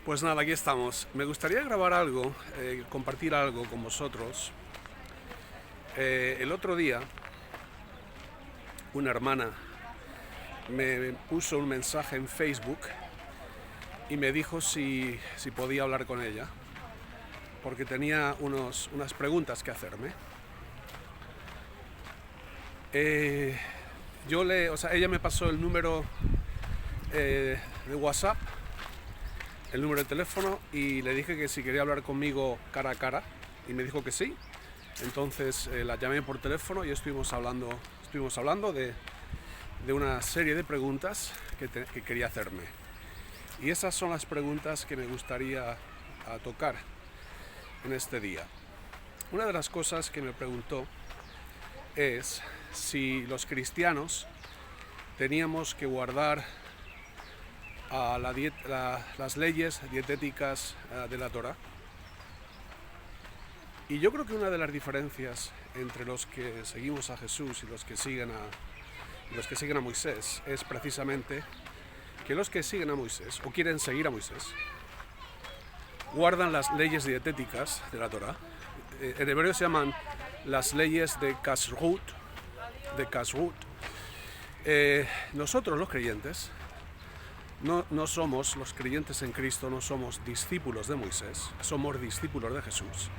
Pues nada, aquí estamos. Me gustaría grabar algo, compartir algo con vosotros. El otro día, una hermana me puso un mensaje en Facebook y me dijo si podía hablar con ella, porque tenía unas preguntas que hacerme. Ella me pasó el número de WhatsApp, el número de teléfono, y le dije que si quería hablar conmigo cara a cara, y me dijo que sí. Entonces la llamé por teléfono y estuvimos hablando de una serie de preguntas que quería hacerme. Y esas son las preguntas que me gustaría tocar en este día. Una de las cosas que me preguntó es si los cristianos teníamos que guardar las leyes dietéticas de la Torá. Y yo creo que una de las diferencias entre los que seguimos a Jesús y los que siguen a Moisés es precisamente que los que siguen a Moisés o quieren seguir a Moisés guardan las leyes dietéticas de la Torá. En hebreo se llaman las leyes de Kashrut. Nosotros los creyentes no somos, los creyentes en Cristo no somos discípulos de Moisés, somos discípulos de Jesús.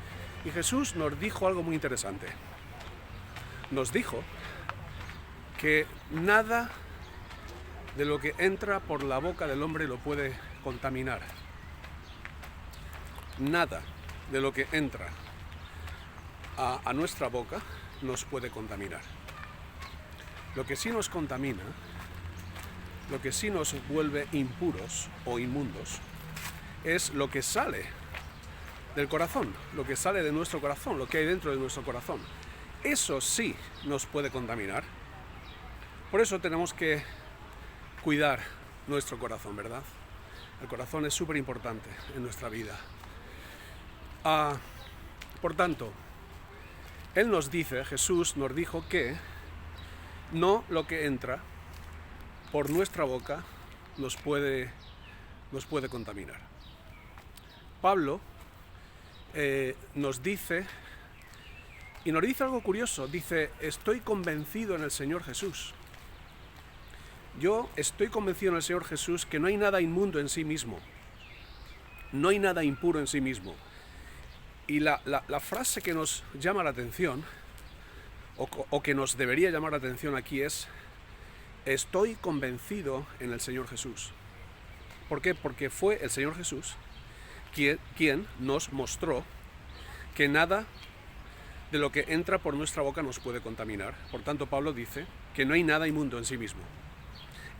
Y Jesús nos dijo algo muy interesante. Nos dijo que nada de lo que entra por la boca del hombre lo puede contaminar. Nada de lo que entra a nuestra boca nos puede contaminar. Lo que sí nos contamina, lo que sí nos vuelve impuros o inmundos, es lo que sale del corazón, lo que sale de nuestro corazón, lo que hay dentro de nuestro corazón. Eso sí nos puede contaminar. Por eso tenemos que cuidar nuestro corazón, ¿verdad? El corazón es súper importante en nuestra vida. Por tanto, Jesús nos dijo que no lo que entra por nuestra boca nos puede contaminar. Pablo nos dice algo curioso. Dice: estoy convencido en el Señor Jesús. Yo estoy convencido en el Señor Jesús que no hay nada inmundo en sí mismo, no hay nada impuro en sí mismo. Y la frase que nos llama la atención, o que nos debería llamar la atención aquí, es: estoy convencido en el Señor Jesús. ¿Por qué? Porque fue el Señor Jesús quien nos mostró que nada de lo que entra por nuestra boca nos puede contaminar. Por tanto, Pablo dice que no hay nada inmundo en sí mismo.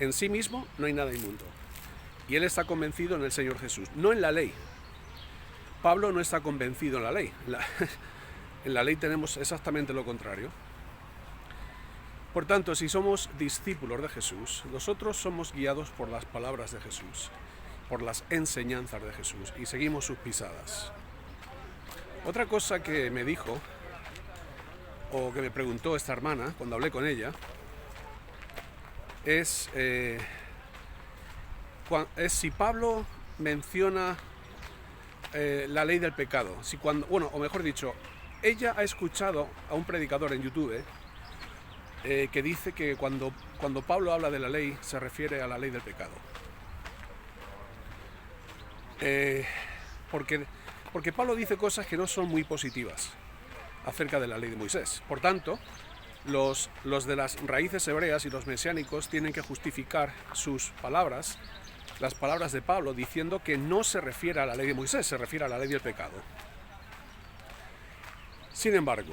En sí mismo no hay nada inmundo. Y él está convencido en el Señor Jesús, no en la ley. Pablo no está convencido en la ley. En la ley tenemos exactamente lo contrario. Por tanto, si somos discípulos de Jesús, nosotros somos guiados por las palabras de Jesús, por las enseñanzas de Jesús, y seguimos sus pisadas. Otra cosa que me dijo, o que me preguntó esta hermana cuando hablé con ella, es si Pablo menciona la ley del pecado. O mejor dicho, ella ha escuchado a un predicador en YouTube que dice que cuando Pablo habla de la ley se refiere a la ley del pecado. Porque Pablo dice cosas que no son muy positivas acerca de la ley de Moisés. Por tanto, los de las raíces hebreas y los mesiánicos tienen que justificar sus palabras, las palabras de Pablo, diciendo que no se refiere a la ley de Moisés, se refiere a la ley del pecado. Sin embargo,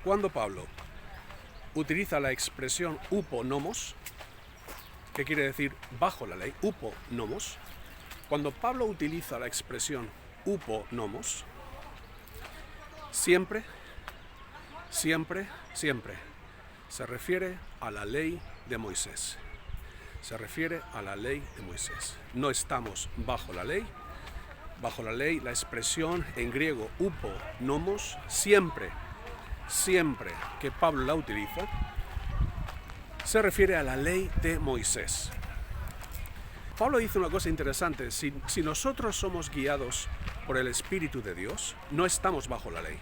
cuando Pablo utiliza la expresión uponomos, que quiere decir bajo la ley, uponomos, cuando Pablo utiliza la expresión uponomos, siempre se refiere a la ley de Moisés. Se refiere a la ley de Moisés. No estamos bajo la ley. Bajo la ley, la expresión en griego uponomos, siempre que Pablo la utiliza, se refiere a la ley de Moisés. Pablo dice una cosa interesante: si nosotros somos guiados por el Espíritu de Dios, no estamos bajo la ley.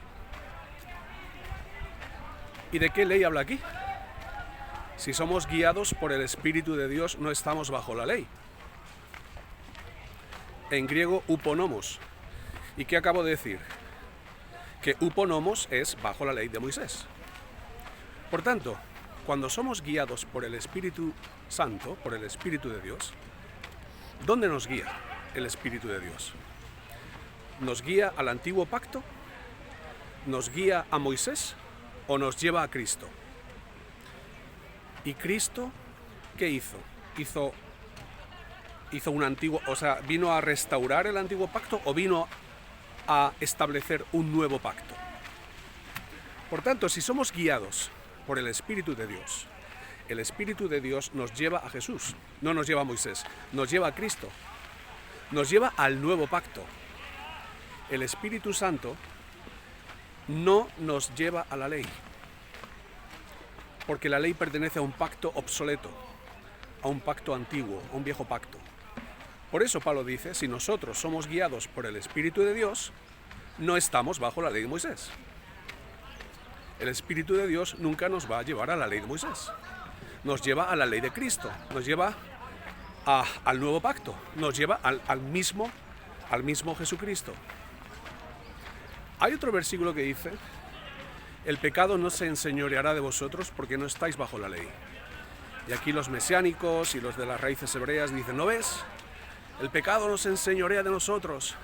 ¿Y de qué ley habla aquí? Si somos guiados por el Espíritu de Dios, no estamos bajo la ley. En griego, uponomos. ¿Y qué acabo de decir? Que uponomos es bajo la ley de Moisés. Por tanto, cuando somos guiados por el Espíritu Santo, por el Espíritu de Dios, ¿dónde nos guía el Espíritu de Dios? ¿Nos guía al antiguo pacto? ¿Nos guía a Moisés? ¿O nos lleva a Cristo? ¿Y Cristo qué hizo? Hizo un antiguo, ¿vino a restaurar el antiguo pacto o vino a establecer un nuevo pacto? Por tanto, si somos guiados por el Espíritu de Dios, el Espíritu de Dios nos lleva a Jesús, no nos lleva a Moisés, nos lleva a Cristo, nos lleva al nuevo pacto. El Espíritu Santo no nos lleva a la ley, porque la ley pertenece a un pacto obsoleto, a un pacto antiguo, a un viejo pacto. Por eso Pablo dice, si nosotros somos guiados por el Espíritu de Dios, no estamos bajo la ley de Moisés. El Espíritu de Dios nunca nos va a llevar a la ley de Moisés. Nos lleva a la ley de Cristo, nos lleva al nuevo pacto, nos lleva al mismo Jesucristo. Hay otro versículo que dice: el pecado no se enseñoreará de vosotros porque no estáis bajo la ley. Y aquí los mesiánicos y los de las raíces hebreas dicen: ¿no ves? El pecado no se enseñorea de nosotros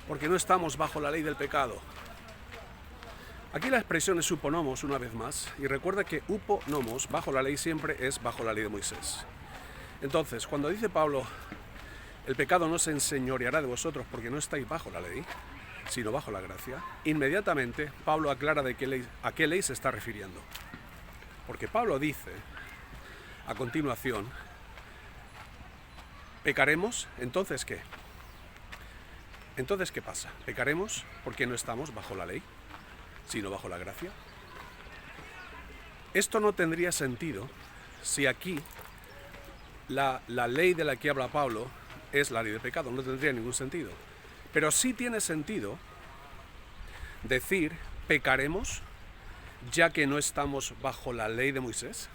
porque no estamos bajo la ley del pecado. Aquí la expresión es uponomos una vez más, y recuerda que uponomos, bajo la ley, siempre es bajo la ley de Moisés. Entonces, cuando dice Pablo, el pecado no se enseñoreará de vosotros porque no estáis bajo la ley, sino bajo la gracia, inmediatamente Pablo aclara a qué ley se está refiriendo. Porque Pablo dice, a continuación, ¿pecaremos? ¿Entonces qué? ¿Entonces qué pasa? ¿Pecaremos porque no estamos bajo la ley, sino bajo la gracia? Esto no tendría sentido si aquí la ley de la que habla Pablo es la ley de pecado, no tendría ningún sentido. Pero sí tiene sentido decir pecaremos ya que no estamos bajo la ley de Moisés.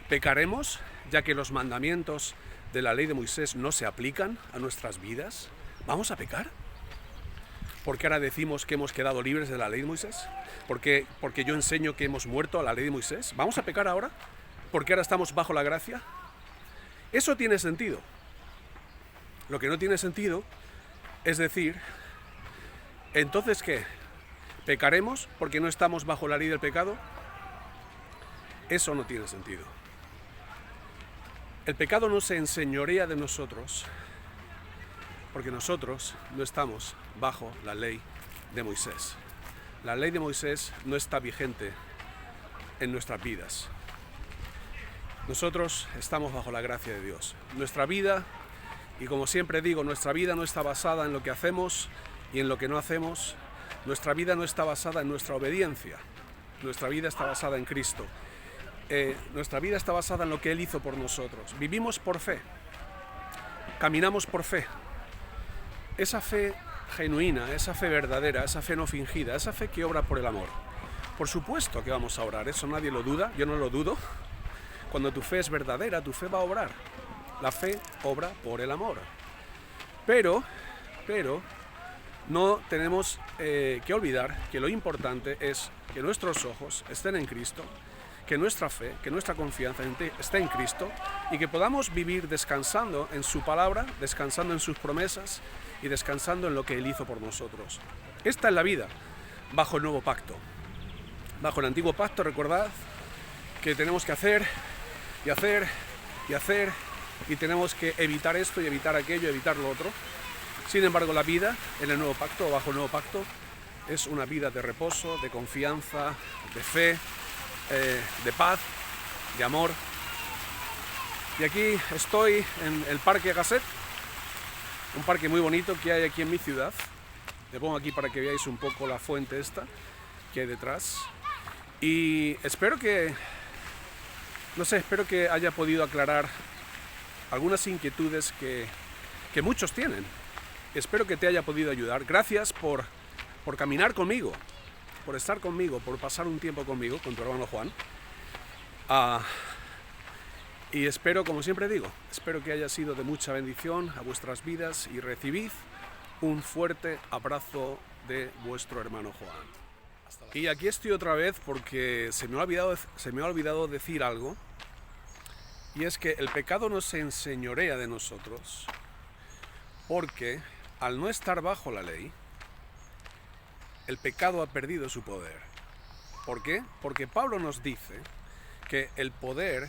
Pecaremos ya que los mandamientos de la ley de Moisés no se aplican a nuestras vidas. ¿Vamos a pecar? ¿Porque ahora decimos que hemos quedado libres de la ley de Moisés? ¿Porque yo enseño que hemos muerto a la ley de Moisés? ¿Vamos a pecar ahora? ¿Porque ahora estamos bajo la gracia? Eso tiene sentido. Lo que no tiene sentido es decir, ¿entonces qué? ¿Pecaremos porque no estamos bajo la ley del pecado? Eso no tiene sentido. El pecado no se enseñorea de nosotros porque nosotros no estamos bajo la ley de Moisés. La ley de Moisés no está vigente en nuestras vidas. Nosotros estamos bajo la gracia de Dios. Nuestra vida, y como siempre digo, nuestra vida no está basada en lo que hacemos y en lo que no hacemos. Nuestra vida no está basada en nuestra obediencia. Nuestra vida está basada en Cristo. Nuestra vida está basada en lo que Él hizo por nosotros. Vivimos por fe. Caminamos por fe. Esa fe genuina, esa fe verdadera, esa fe no fingida, esa fe que obra por el amor. Por supuesto que vamos a orar, eso nadie lo duda, yo no lo dudo. Cuando tu fe es verdadera, tu fe va a obrar. La fe obra por el amor. Pero no tenemos que olvidar que lo importante es que nuestros ojos estén en Cristo, que nuestra fe, que nuestra confianza esté en Cristo y que podamos vivir descansando en su palabra, descansando en sus promesas y descansando en lo que Él hizo por nosotros. Esta es la vida bajo el nuevo pacto. Bajo el antiguo pacto, recordad que tenemos que hacer y hacer y hacer y tenemos que evitar esto y evitar aquello, evitar lo otro. Sin embargo, la vida en el nuevo pacto o bajo el nuevo pacto es una vida de reposo, de confianza, de fe, de paz, de amor. Y aquí estoy en el Parque Gasset, un parque muy bonito que hay aquí en mi ciudad. Le pongo aquí para que veáis un poco la fuente esta que hay detrás. Y espero que haya podido aclarar algunas inquietudes que muchos tienen. Espero que te haya podido ayudar. Gracias por caminar conmigo, por estar conmigo, por pasar un tiempo conmigo, con tu hermano Juan. Y espero, como siempre digo, espero que haya sido de mucha bendición a vuestras vidas y recibid un fuerte abrazo de vuestro hermano Juan. Y aquí estoy otra vez porque se me ha olvidado decir algo, y es que el pecado no se enseñorea de nosotros porque al no estar bajo la ley, el pecado ha perdido su poder. ¿Por qué? Porque Pablo nos dice que el poder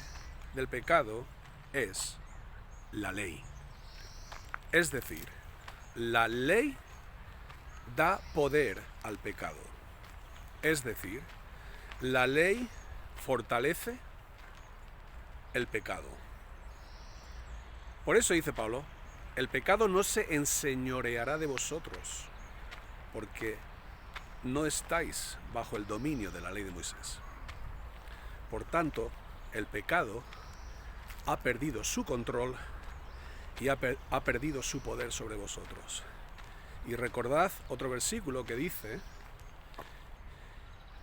del pecado es la ley. Es decir, la ley da poder al pecado. Es decir, la ley fortalece el pecado. Por eso dice Pablo, el pecado no se enseñoreará de vosotros, porque no estáis bajo el dominio de la ley de Moisés. Por tanto, el pecado ha perdido su control y ha perdido su poder sobre vosotros. Y recordad otro versículo que dice,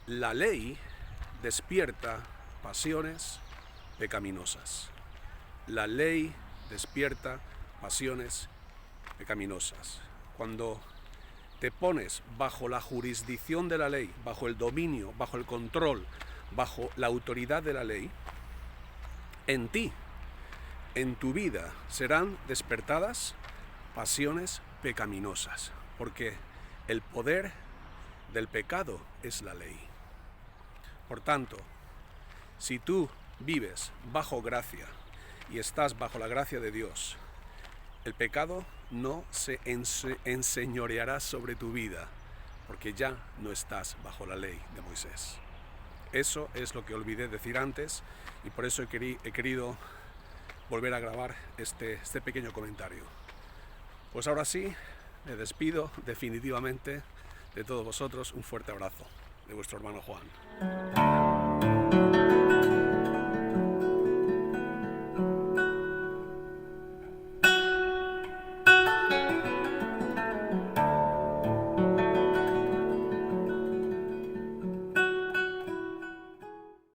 la ley despierta pasiones pecaminosas. La ley despierta pasiones pecaminosas. Cuando te pones bajo la jurisdicción de la ley, bajo el dominio, bajo el control, bajo la autoridad de la ley, en ti, en tu vida, serán despertadas pasiones pecaminosas, porque el poder del pecado es la ley. Por tanto, si tú vives bajo gracia y estás bajo la gracia de Dios, el pecado no se enseñoreará sobre tu vida, porque ya no estás bajo la ley de Moisés. Eso es lo que olvidé decir antes, y por eso he querido volver a grabar este pequeño comentario. Pues ahora sí, me despido definitivamente de todos vosotros. Un fuerte abrazo de vuestro hermano Juan.